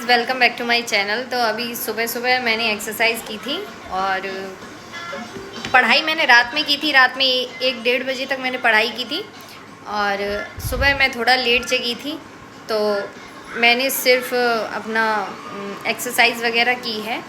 Welcome back to my channel. तो अभी सुबह सुबह मैंने एक्सरसाइज की थी और पढ़ाई मैंने रात में की थी। रात में 1-1:30 बजे तक मैंने पढ़ाई की थी और सुबह मैं थोड़ा लेट जगी थी, तो मैंने सिर्फ अपना एक्सरसाइज वगैरह की है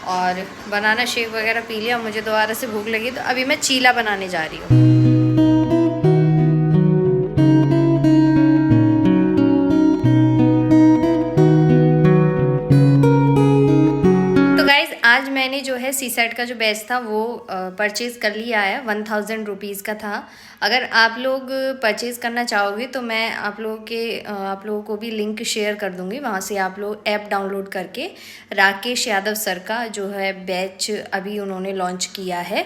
और बनाना शेक वगैरह पी लिया। मुझे दोबारा से भूख लगी तो अभी मैं चीला बनाने जा रही हूँ। आज मैंने जो है सी सेट का जो बैच था वो परचेज़ कर लिया है। 1000 रुपीज़ का था। अगर आप लोग परचेज़ करना चाहोगे तो मैं आप लोगों को भी लिंक शेयर कर दूंगी। वहाँ से आप लोग ऐप डाउनलोड करके राकेश यादव सर का जो है बैच अभी उन्होंने लॉन्च किया है,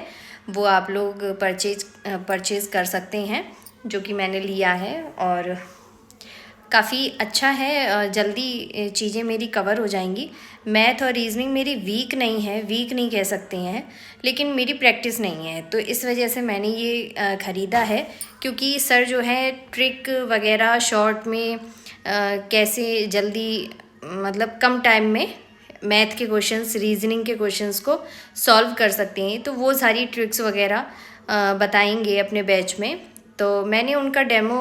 वो आप लोग परचेज़ कर सकते हैं, जो कि मैंने लिया है और काफ़ी अच्छा है। जल्दी चीज़ें मेरी कवर हो जाएंगी। मैथ और रीजनिंग मेरी वीक नहीं कह सकते हैं, लेकिन मेरी प्रैक्टिस नहीं है, तो इस वजह से मैंने ये ख़रीदा है। क्योंकि सर जो है ट्रिक वगैरह शॉर्ट में कैसे जल्दी मतलब कम टाइम में मैथ के क्वेश्चंस, रीजनिंग के क्वेश्चंस को सॉल्व कर सकते हैं, तो वो सारी ट्रिक्स वगैरह बताएंगे अपने बैच में। तो मैंने उनका डेमो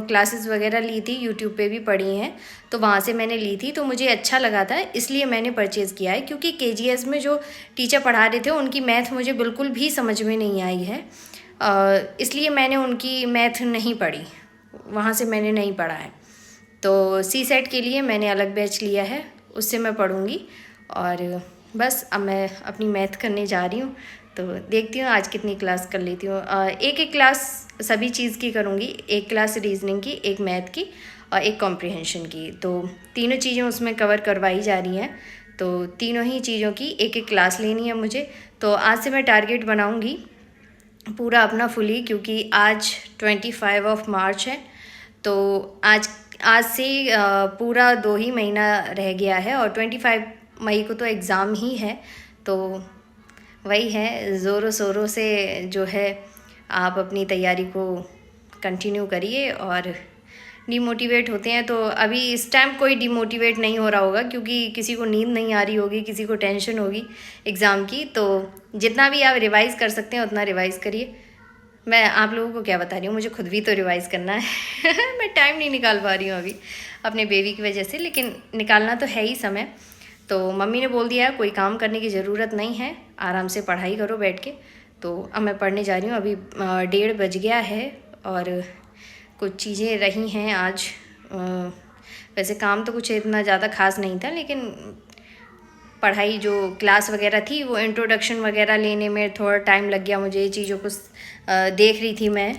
क्लासेस वगैरह ली थी, यूट्यूब पे भी पढ़ी हैं, तो वहाँ से मैंने ली थी, तो मुझे अच्छा लगा था, इसलिए मैंने परचेज़ किया है। क्योंकि केजीएस में जो टीचर पढ़ा रहे थे उनकी मैथ मुझे बिल्कुल भी समझ में नहीं आई है, इसलिए मैंने उनकी मैथ नहीं पढ़ी, वहाँ से मैंने नहीं पढ़ा है। तो सी सेट के लिए मैंने अलग बैच लिया है, उससे मैं पढ़ूँगी। और बस अब मैं अपनी मैथ करने जा रही हूँ, तो देखती हूँ आज कितनी क्लास कर लेती हूँ। एक एक क्लास सभी चीज़ की करूँगी, एक क्लास रीजनिंग की, एक मैथ की और एक कॉम्प्रिहेंशन की। तो तीनों चीज़ें उसमें कवर करवाई जा रही हैं, तो तीनों ही चीज़ों की एक एक क्लास लेनी है मुझे। तो आज से मैं टारगेट बनाऊँगी पूरा अपना फुली, क्योंकि आज 25 मार्च है, तो आज से पूरा 2 ही महीना रह गया है और 25 मई को तो एग्ज़ाम ही है। तो वही है, ज़ोरों शोरों से जो है आप अपनी तैयारी को कंटिन्यू करिए। और डिमोटिवेट होते हैं तो अभी इस टाइम कोई डिमोटिवेट नहीं हो रहा होगा, क्योंकि किसी को नींद नहीं आ रही होगी, किसी को टेंशन होगी एग्ज़ाम की। तो जितना भी आप रिवाइज़ कर सकते हैं उतना रिवाइज़ करिए। मैं आप लोगों को क्या बता रही हूँ, मुझे खुद भी तो रिवाइज़ करना है मैं टाइम नहीं निकाल पा रही हूँ अभी अपने बेबी की वजह से, लेकिन निकालना तो है ही समय। तो मम्मी ने बोल दिया कोई काम करने की ज़रूरत नहीं है, आराम से पढ़ाई करो बैठ के। तो अब मैं पढ़ने जा रही हूँ। अभी 1:30 बज गया है और कुछ चीज़ें रही हैं आज। वैसे काम तो कुछ इतना ज़्यादा खास नहीं था, लेकिन पढ़ाई जो क्लास वगैरह थी वो इंट्रोडक्शन वगैरह लेने में थोड़ा टाइम लग गया मुझे। चीज़ों को देख रही थी मैं,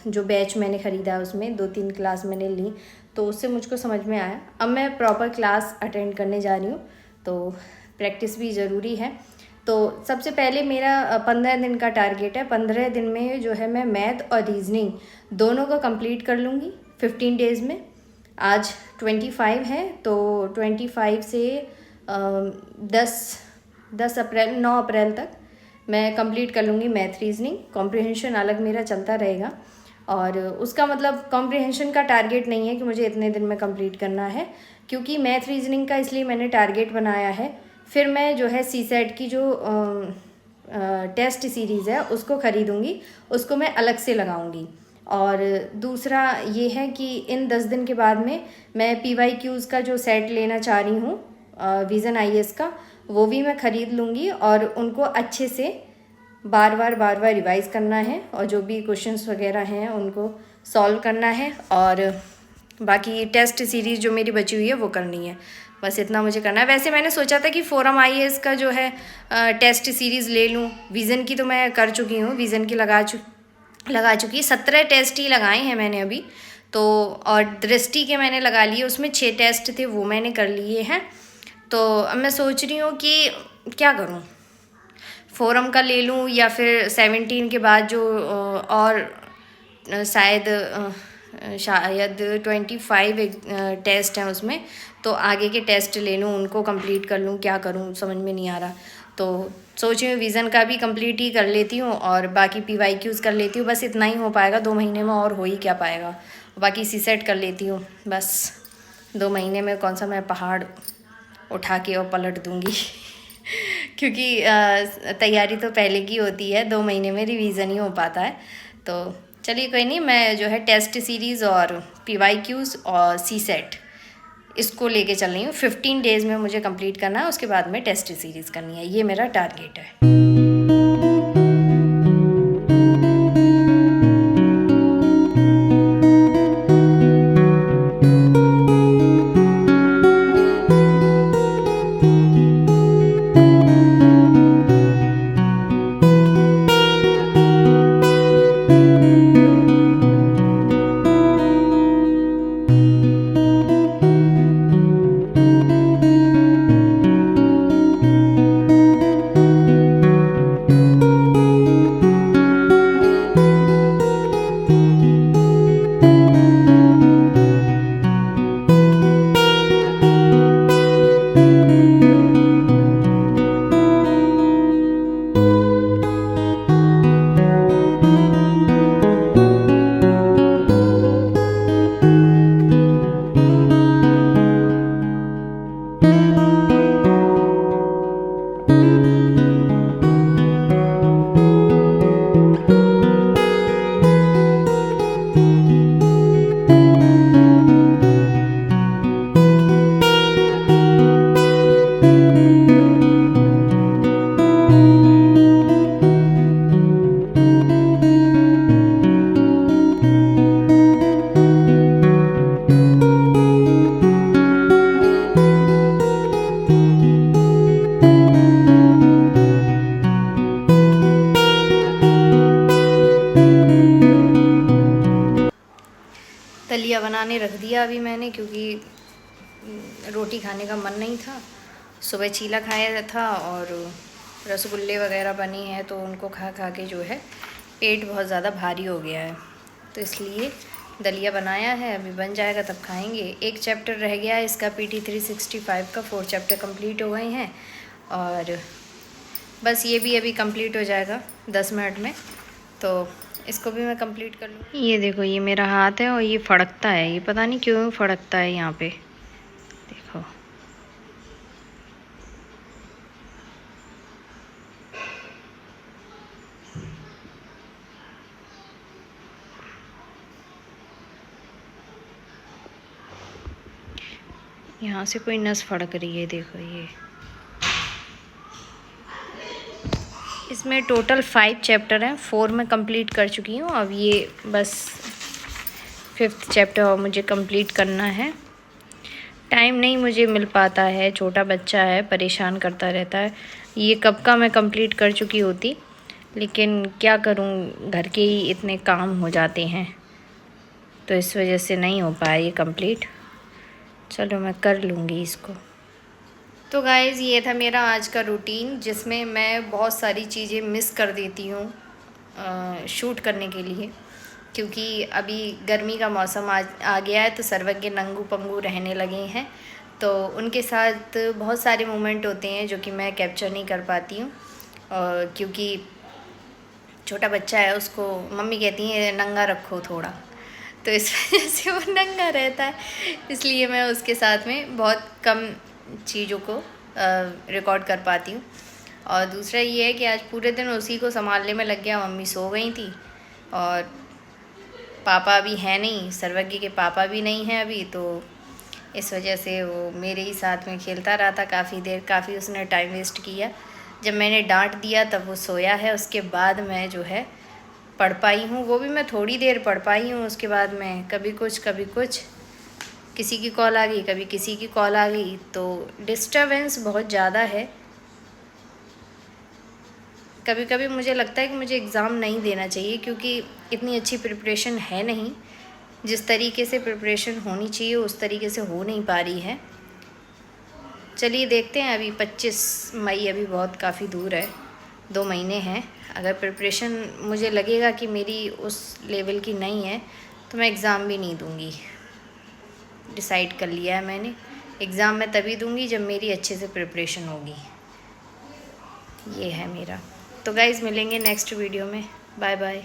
जो बैच मैंने ख़रीदा उसमें 2-3 क्लास मैंने ली, तो उससे मुझको समझ में आया। अब मैं प्रॉपर क्लास अटेंड करने जा रही हूँ, तो प्रैक्टिस भी ज़रूरी है। तो सबसे पहले मेरा 15 दिन का टारगेट है। 15 दिन में जो है मैं मैथ और रीजनिंग दोनों का कंप्लीट कर लूँगी 15 डेज़ में। आज 25 है, तो 25 से 9 अप्रैल तक मैं कंप्लीट कर लूँगी मैथ रीजनिंग। कॉम्प्रिहेंशन अलग मेरा चलता रहेगा, और उसका मतलब कॉम्प्रिहेंशन का टारगेट नहीं है कि मुझे इतने दिन में कंप्लीट करना है, क्योंकि मैथ रीजनिंग का इसलिए मैंने टारगेट बनाया है। फिर मैं जो है सी सेट की जो टेस्ट सीरीज़ है उसको ख़रीदूँगी, उसको मैं अलग से लगाऊँगी। और दूसरा ये है कि इन 10 दिन के बाद में मैं PYQs का जो सेट लेना चाह रही हूँ, विज़न IAS का, वो भी मैं ख़रीद लूँगी और उनको अच्छे से बार बार रिवाइज़ करना है, और जो भी क्वेश्चंस वगैरह हैं उनको सॉल्व करना है, और बाकी टेस्ट सीरीज़ जो मेरी बची हुई है वो करनी है। बस इतना मुझे करना है। वैसे मैंने सोचा था कि फोरम IAS का जो है टेस्ट सीरीज़ ले लूँ। विज़न की तो मैं कर चुकी हूँ, विज़न की लगा चुकी 17 टेस्ट ही लगाए हैं मैंने अभी तो। और दृष्टि के मैंने लगा लिए, उसमें 6 टेस्ट थे वो मैंने कर लिए हैं। तो अब मैं सोच रही हूँ कि क्या करूँ, फोरम का ले लूँ या फिर 17 के बाद जो और शायद 25 टेस्ट हैं उसमें, तो आगे के टेस्ट ले लूँ, उनको कंप्लीट कर लूँ, क्या करूँ समझ में नहीं आ रहा। तो सोच रही हूँ विज़न का भी कंप्लीट ही कर लेती हूँ और बाकी PYQs कर लेती हूँ। बस इतना ही हो पाएगा 2 महीने में, और हो ही क्या पाएगा। बाकी सी सेट कर लेती हूँ बस। 2 महीने में कौन सा मैं पहाड़ उठा के और पलट दूँगी क्योंकि तैयारी तो पहले की होती है, 2 महीने में रिवीजन ही हो पाता है। तो चलिए कोई नहीं, मैं जो है टेस्ट सीरीज़ और PYQs और CSET इसको लेके चल रही हूँ। 15 डेज़ में मुझे कंप्लीट करना है, उसके बाद में टेस्ट सीरीज़ करनी है, ये मेरा टारगेट है। दलिया बनाने रख दिया अभी मैंने, क्योंकि रोटी खाने का मन नहीं था। सुबह चीला खाया था और रसगुल्ले वगैरह बने हैं, तो उनको खा खा के जो है पेट बहुत ज़्यादा भारी हो गया है, तो इसलिए दलिया बनाया है। अभी बन जाएगा तब खाएंगे। एक चैप्टर रह गया है इसका, PT 365 का 4 चैप्टर कंप्लीट हो गए हैं और बस ये भी अभी कंप्लीट हो जाएगा 10 मिनट में, तो इसको भी मैं कंप्लीट कर लूँ। ये देखो, ये मेरा हाथ है और ये फड़कता है, ये पता नहीं क्यों फड़कता है यहाँ पे, देखो। यहाँ से कोई नस फड़क रही है, देखो ये। इसमें टोटल 5 चैप्टर हैं, 4 मैं कंप्लीट कर चुकी हूँ। अब ये बस 5th चैप्टर और मुझे कंप्लीट करना है। टाइम नहीं मुझे मिल पाता है, छोटा बच्चा है, परेशान करता रहता है। ये कब का मैं कंप्लीट कर चुकी होती, लेकिन क्या करूँ, घर के ही इतने काम हो जाते हैं, तो इस वजह से नहीं हो पाया ये कंप्लीट। चलो मैं कर लूँगी इसको। तो गाइज़, ये था मेरा आज का रूटीन, जिसमें मैं बहुत सारी चीज़ें मिस कर देती हूँ शूट करने के लिए, क्योंकि अभी गर्मी का मौसम आ गया है, तो सर्वज्ञ नंगू पंगू रहने लगे हैं, तो उनके साथ बहुत सारे मोमेंट होते हैं जो कि मैं कैप्चर नहीं कर पाती हूँ, क्योंकि छोटा बच्चा है, उसको मम्मी कहती हैं नंगा रखो थोड़ा, तो इस वजह से वो नंगा रहता है, इसलिए मैं उसके साथ में बहुत कम चीज़ों को रिकॉर्ड कर पाती हूँ। और दूसरा ये है कि आज पूरे दिन उसी को संभालने में लग गया। मम्मी सो गई थी और पापा अभी है नहीं, सर्वज्ञ के पापा भी नहीं हैं अभी, तो इस वजह से वो मेरे ही साथ में खेलता रहा था काफ़ी देर, काफ़ी उसने टाइम वेस्ट किया। जब मैंने डांट दिया तब वो सोया है, उसके बाद मैं जो है पढ़ पाई हूँ, वो भी मैं थोड़ी देर पढ़ पाई हूँ। उसके बाद मैं कभी कुछ किसी की कॉल आ गई, कभी किसी की कॉल आ गई, तो डिस्टर्बेंस बहुत ज़्यादा है। कभी कभी मुझे लगता है कि मुझे एग्ज़ाम नहीं देना चाहिए, क्योंकि इतनी अच्छी प्रिपरेशन है नहीं, जिस तरीके से प्रिपरेशन होनी चाहिए उस तरीके से हो नहीं पा रही है। चलिए देखते हैं, अभी 25 मई अभी बहुत काफ़ी दूर है, 2 महीने हैं। अगर प्रिपरेशन मुझे लगेगा कि मेरी उस लेवल की नहीं है, तो मैं एग्ज़ाम भी नहीं दूँगी। डिसाइड कर लिया है मैंने, एग्ज़ाम मैं तभी दूंगी जब मेरी अच्छे से प्रिपरेशन होगी। ये है मेरा। तो गाइज़, मिलेंगे नेक्स्ट वीडियो में। Bye bye.